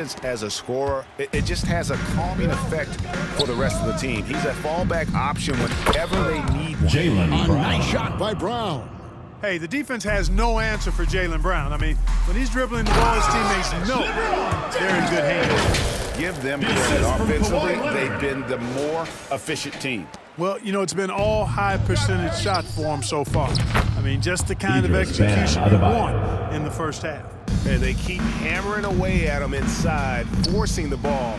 as a scorer, it just has a calming effect for the rest of the team. He's a fallback option whenever they need one. Jaylen Brown. Nice shot by Brown. Hey, the defense has no answer for Jaylen Brown. I mean, when he's dribbling the ball, his teammates know they're in good hands. Give them credit. Offensively, they've been the more efficient team. Well, you know, it's been all high percentage shots for them so far. I mean, just the kind of Idris Bam execution you Adebayo. want in the first half. And they keep hammering away at them inside, forcing the ball.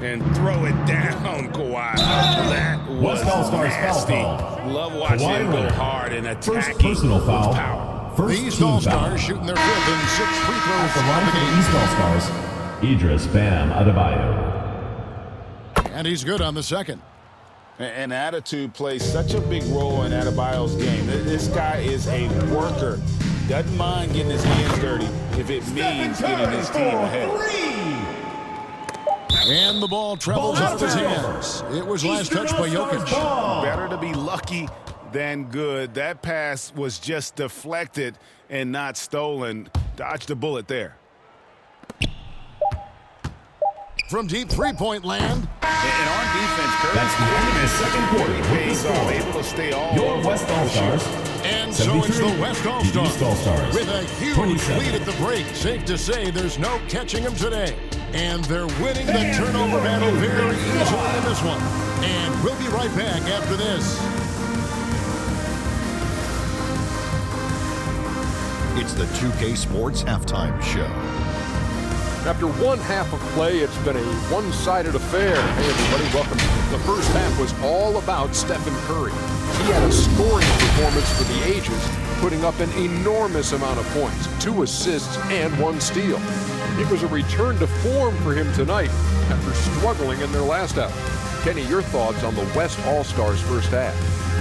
And throw it down, Kawhi. That was nasty. Love watching him go hard and attacking First personal with foul. power. First The East team All-Stars foul. shooting their fifth and 6 free throws At the from line the for the game. East All-Stars, Idris Bam Adebayo. And he's good on the second. And attitude plays such a big role in Adebayo's game. This guy is a worker. Doesn't mind getting his hands dirty if it means getting his team ahead. And the ball travels out of his hands. It was last touched by Jokic. Better to be lucky than good. That pass was just deflected and not stolen. Dodged a bullet there. From deep three-point land. And on defense, Curry's That's the end of the second quarter. With pays the off, score. able to stay all Your over. West All-Stars. And so it's the 73, West the All-Stars. East All-Stars. With a huge 27. lead at the break. Safe to say there's no catching them today. And they're winning the turnover battle very easily in this one. And we'll be right back after this. It's the 2K Sports Halftime Show. After one half of play, it's been a one-sided affair. Hey, everybody, welcome. The first half was all about Stephen Curry. He had a scoring performance for the ages, putting up an enormous amount of points, 2 assists and 1 steal. It was a return to form for him tonight after struggling in their last out. Kenny, your thoughts on the West All-Stars first half?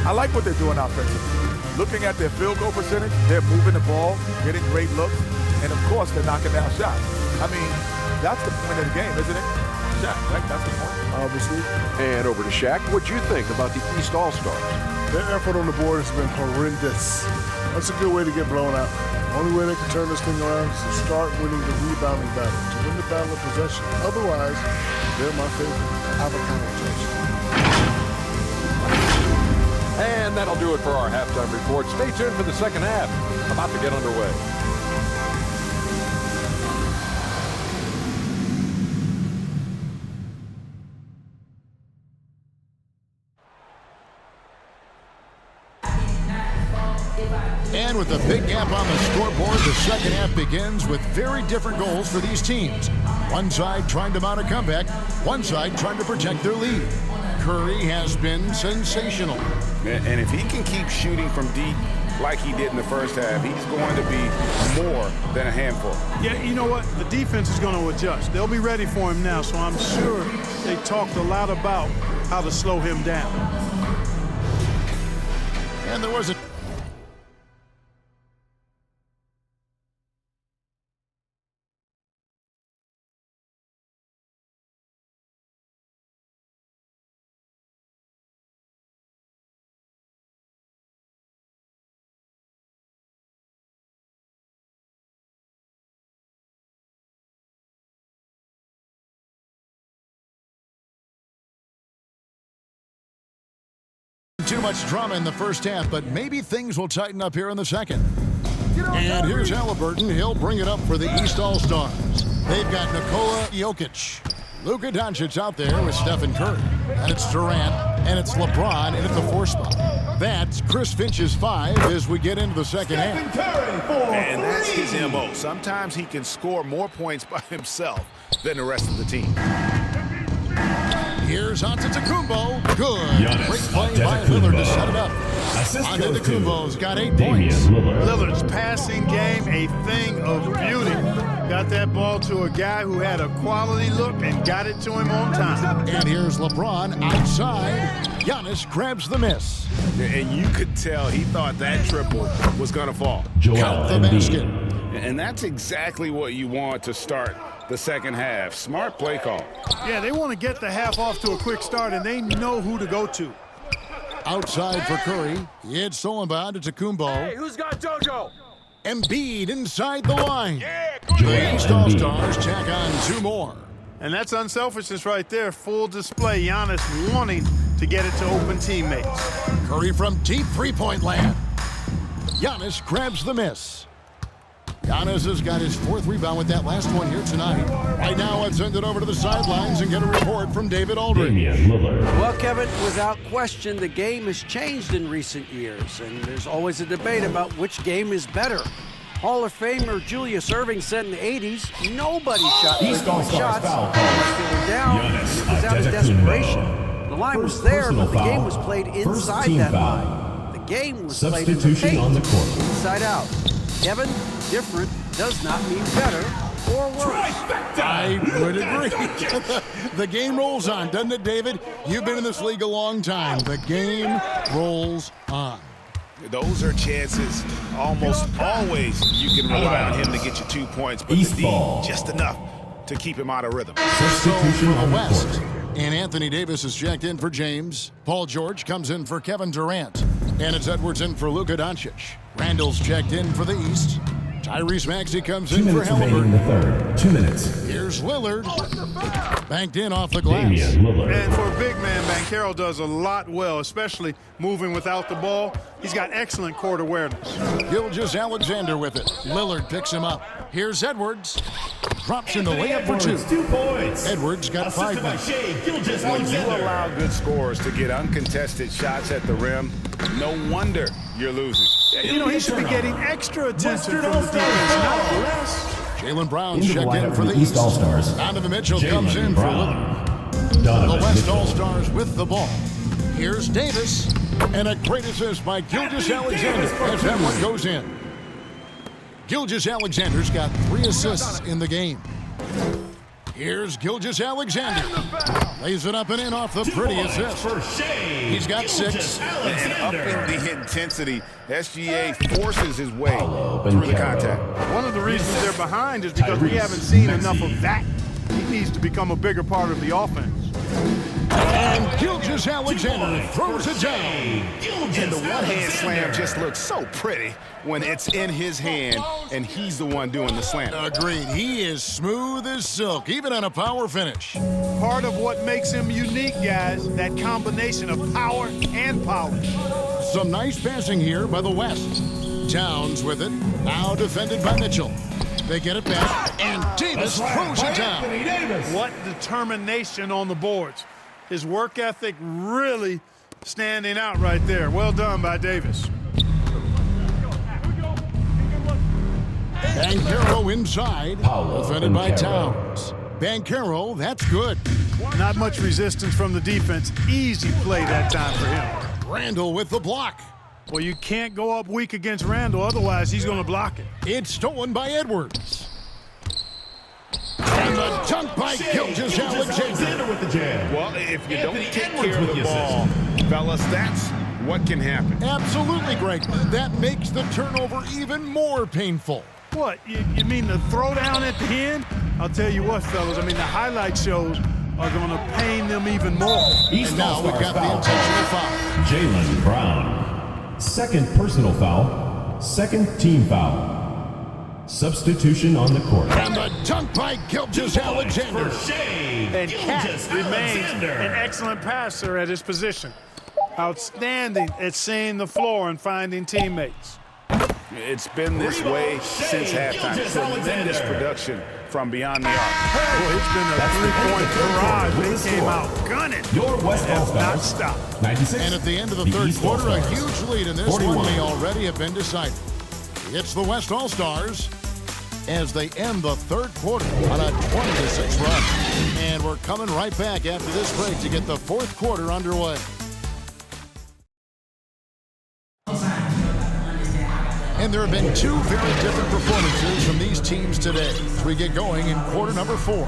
I like what they're doing offensively. Looking at their field goal percentage, they're moving the ball, getting great looks, and of course they're knocking down shots. I mean, that's the point of the game, isn't it? Shot, right? That's the point, obviously. And over to Shaq. What'd you think about the East All-Stars? Their effort on the board has been horrendous. That's a good way to get blown out. Only way they can turn this thing around is to start winning the rebounding battle, to win the battle of possession. Otherwise, they're my favorite. Avocado toast. And that'll do it for our halftime report. Stay tuned for the second half. About to get underway. And with a big gap on the scoreboard, the second half begins with very different goals for these teams. One side trying to mount a comeback, one side trying to protect their lead. Curry has been sensational. And if he can keep shooting from deep like he did in the first half, he's going to be more than a handful. Yeah, you know what? The defense is going to adjust. They'll be ready for him now, so I'm sure they talked a lot about how to slow him down. And there was a too much drama in the first half, but maybe things will tighten up here in the second. And here's Halliburton. He'll bring it up for the East All-Stars. They've got Nikola Jokic. Luka Doncic out there with Stephen Curry. And it's Durant, and it's LeBron in at the 4 spot. That's Chris Finch's 5 as we get into the second half. And that's his MO. Sometimes he can score more points by himself than the rest of the team. Here's Antetokounmpo. Good. Giannis Great play by Lillard to set it up. Assist goes to Antetokounmpo's got 8 Damian points. Lillard. Lillard's passing game, a thing of beauty. Got that ball to a guy who had a quality look and got it to him on time. And here's LeBron outside. Giannis grabs the miss. And you could tell he thought that triple was going to fall. Joel Count the Embiid. basket. And that's exactly what you want to start the second half. Smart play call. Yeah, they want to get the half off to a quick start, and they know who to go to. Outside for Curry. It's stolen by Antetokounmpo. Hey, who's got JoJo? Embiid inside the line. The Joel East Embiid. All-Stars tack on 2 more. And that's unselfishness right there. Full display. Giannis wanting to get it to open teammates. Curry from deep three-point land. Giannis grabs the miss. Giannis has got his 4th rebound with that last one here tonight. Right now, let's send it over to the sidelines and get a report from David Aldridge. Damian Lillard. Well, Kevin, without question, the game has changed in recent years, and there's always a debate about which game is better. Hall of Famer Julius Erving said in the 80s, nobody shot East three-point All-Stars shots foul unless they were down, Giannis and it was out of Antetokounmpo. desperation. The line was there, personal but the game foul. was played First inside team that foul. line. The game was played in the Substitution paint, on the court. inside out. Kevin, different does not mean better or worse. I would agree. The game rolls on, doesn't it, David? You've been in this league a long time. The game rolls on. Those are chances. Almost always you can rely on him to get you 2 points, but East the D, ball. just enough to keep him out of rhythm. Substitution For the on the West, court. and Anthony Davis is checked in for James. Paul George comes in for Kevin Durant. And it's Edwards in for Luka Doncic. Randall's checked in for the East. Tyrese Maxey comes 2 in for minutes remaining in Halliburton. the third. 2 minutes. Here's Lillard. Banked in off the glass. Damian Lillard. And for a big man, Banchero does a lot well, especially moving without the ball. He's got excellent court awareness. Gilgeous-Alexander with it. Lillard picks him up. Here's Edwards. Drops in the layup for 2. 2 points. Edwards got 5 now. When you allow good scorers to get uncontested shots at the rim, no wonder you're losing. You know, he should be getting extra attention from the defense, not less. Jalen Brown Into the checked in lineup for the East East. All-Stars. Donovan Mitchell comes in Jalen for Lillard. Brown. The Donovan West Mitchell. All-Stars with the ball. Here's Davis. And a great assist by Gilgeous-Alexander as that one goes in. Gilgeous-Alexander's got 3 assists in the game. Here's Gilgeous-Alexander. Lays it up and in off the pretty assist. He's got 6. And upping the intensity, SGA forces his way Paolo through the Banchero. contact. One of the reasons they're behind is because we Tyrese haven't seen Maxey. enough of that. He needs to become a bigger part of the offense. And Gilgeous-Alexander throws it down. And the one-hand slam just looks so pretty when it's in his hand and he's the one doing the slam. Agreed. He is smooth as silk, even on a power finish. Part of what makes him unique, guys, that combination of power and polish. Some nice passing here by the West. Towns with it. Now defended by Mitchell. They get it back, and Davis throws it down. What determination on the boards. His work ethic really standing out right there. Well done by Davis. Banchero inside, Paolo defended by Banchero. Towns. Banchero, that's good. Not much resistance from the defense. Easy play that time for him. Randall with the block. Well, you can't go up weak against Randall, otherwise he's going to block it. It's stolen by Edwards. And the dunk by Gilgeous-Alexander. with the jam. Well, if you don't Anthony take Edwards care of with the the ball, fellas, that's what can happen. Absolutely, Greg. That makes the turnover even more painful. What, you mean the throwdown at the end? I'll tell you what, fellas, I mean the highlight shows are going to pain them even more. East And now we've got the intentional foul. Jalen Brown. Second personal foul. Second team foul. Substitution on the court. And the dunk by Gilgeous-Alexander. And Cat remains an excellent passer at his position. Outstanding at seeing the floor and finding teammates. It's been this way since halftime. Tremendous production from beyond the arc. Boy, it's been a three-point barrage. They came out gunning. Your West Have not All-Stars. stopped. 96. And at the end of the third East quarter, a All-Stars. huge lead in this 41. one may already have been decided. It's the West All-Stars as they end the third quarter on a 20-6 run. And we're coming right back after this break to get the fourth quarter underway. And there have been 2 very different performances from these teams today as we get going in quarter number 4.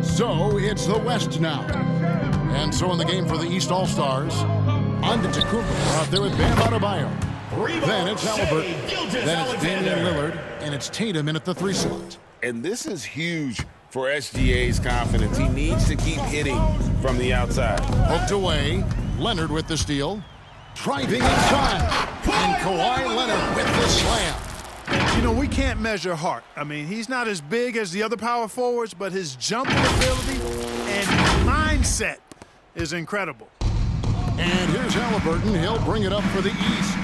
So it's the West now. And so in the game for the East All-Stars, Antetokounmpo out there with Bam Adebayo. Then it's Halliburton. Then it's Damian Lillard. And it's Tatum in at the 3 slot. And this is huge for SGA's confidence. He needs to keep hitting from the outside. Hooked away. Leonard with the steal. Driving inside. And Kawhi Leonard with the slam. You know, we can't measure Hart. I mean, he's not as big as the other power forwards, but his jumping ability and mindset is incredible. And here's Halliburton. He'll bring it up for the East.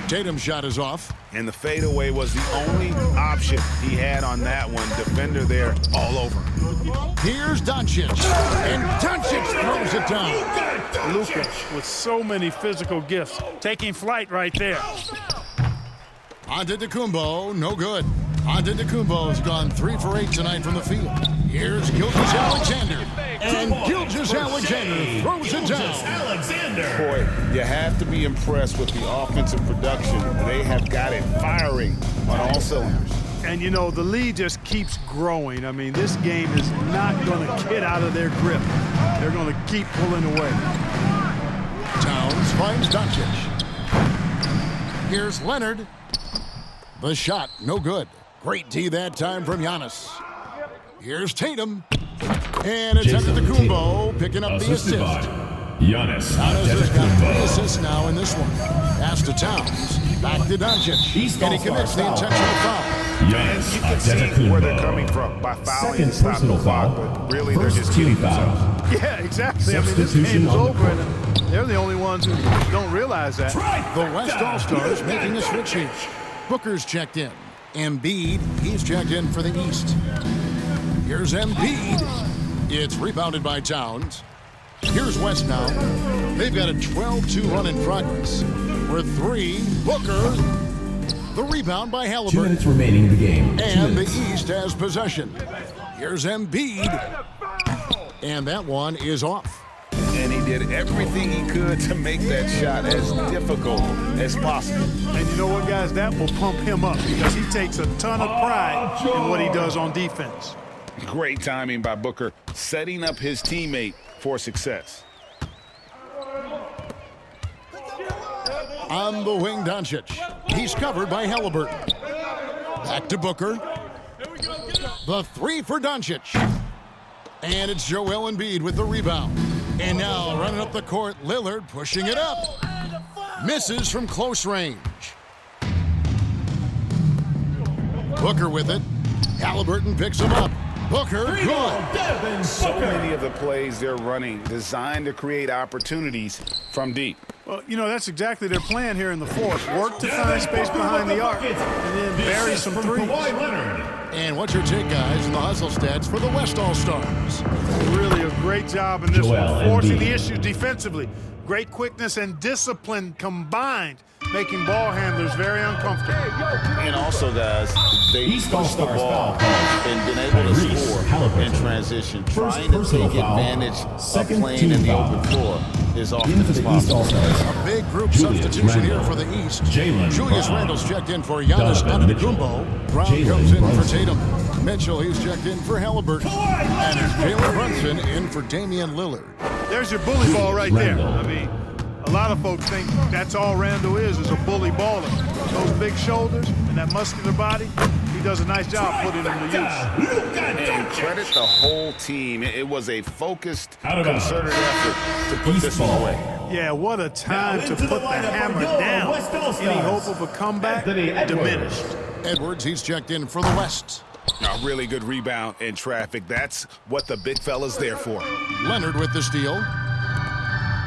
Tatum's shot is off. And the fadeaway was the only option he had on that one. Defender there all over. Here's Doncic. And Doncic throws it down. Luka with so many physical gifts, taking flight right there. Antetokounmpo, no good. Antetokounmpo's gone 3 for 8 tonight from the field. Here's Gilgeous-Alexander. And Gilgeous-Alexander throws it down. Boy, you have to be impressed with the offensive production. They have got it firing on all cylinders. And, you know, the lead just keeps growing. I mean, this game is not going to get out of their grip. They're going to keep pulling away. Towns finds Doncic. Here's Leonard. The shot, no good. Great D that time from Giannis. Here's Tatum. And it's Antetokounmpo picking up the assist. Giannis Giannis has got 3 Antetokounmpo. assists now in this one. Pass to Towns. Back to Doncic. And he commits the intentional foul. Giannis You can see where they're coming Antetokounmpo. from by fouling Second to stop personal the clock, foul. but really they're First just team kidding foul. themselves. Yeah, exactly. I mean, this Substitution game is on the over, and they're the only ones who don't realize that. The West All-Stars making a switch here. Booker's checked in. Embiid, he's checked in for the East. Here's Embiid. It's rebounded by Towns. Here's West now. They've got a 12-2 run in progress. For 3, Booker. The rebound by 2 Halliburton. minutes remaining in the game. 2 And the minutes. East has possession. Here's Embiid. And that one is off. And he did everything he could to make that shot as difficult as possible. And you know what, guys? That will pump him up because he takes a ton of pride in what he does on defense. Great timing by Booker, setting up his teammate for success. On the wing, Doncic. He's covered by Halliburton. Back to Booker. The 3 for Doncic. And it's Joel Embiid with the rebound. And now running up the court, Lillard pushing it up. Misses from close range. Booker with it. Halliburton picks him up. Booker, good. So many of the plays they're running designed to create opportunities from deep. Well, you know, that's exactly their plan here in the fourth. Work to find space behind the arc and then bury some threes. And what's your take, guys, in the hustle stats for the West All-Stars? Really a great job in this Joel one, forcing Embiid. the issues defensively. Great quickness and discipline combined, making ball handlers very uncomfortable. And also, guys, they East pushed the All-Stars ball foul called and been able to Tyrese score Halliburton. in transition. First Trying to personal take foul. advantage of Second playing team in the foul. open floor as often Into as the East possible. All-Stars. A big group Julius substitution here Randle. for the East. Jalen Julius Brown. Randle's checked in for Giannis Donovan Antetokounmpo. Brown Jalen comes in for Brunson. Tatum. Mitchell, he's checked in for Halliburton. And it's Jalen Brunson in for Damian Lillard. There's your bully ball right there. Randle. I mean, a lot of folks think that's all Randle is a bully baller. Those big shoulders and that muscular body, he does a nice job putting them to use. And credit the whole team. It was a focused, Out of bounds. concerted effort to put East this one ball. away. Yeah, what a time Now to into put the the lineup hammer for your down. West All-Stars. Any hope of a comeback Anthony Edwards. diminished. Edwards, he's checked in for the West. A really good rebound in traffic. That's what the big fella's there for. Leonard with the steal.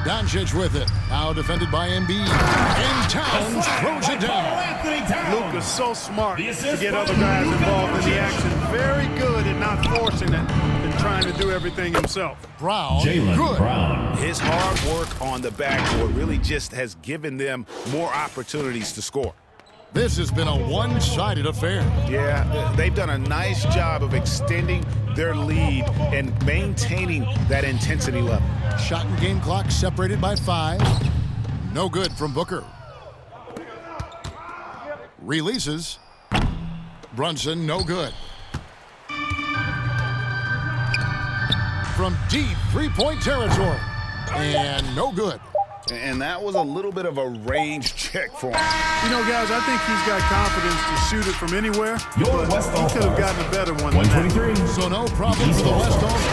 Doncic with it. Now defended by Embiid. And Towns throws it down. Luka's so smart to get other guys involved in the action. Very good at not forcing it and trying to do everything himself. Brown, Jalen good. Brown. His hard work on the backboard really just has given them more opportunities to score. This has been a one-sided affair. Yeah, they've done a nice job of extending their lead and maintaining that intensity level. Shot and game clock separated by 5. No good from Booker. Releases. Brunson, no good. From deep three-point territory. And no good. And that was a little bit of a range check for him. You know, guys, I think he's got confidence to shoot it from anywhere. Your But West he All could have Stars. gotten a better one than that. 123. So no problem for the West All-Stars.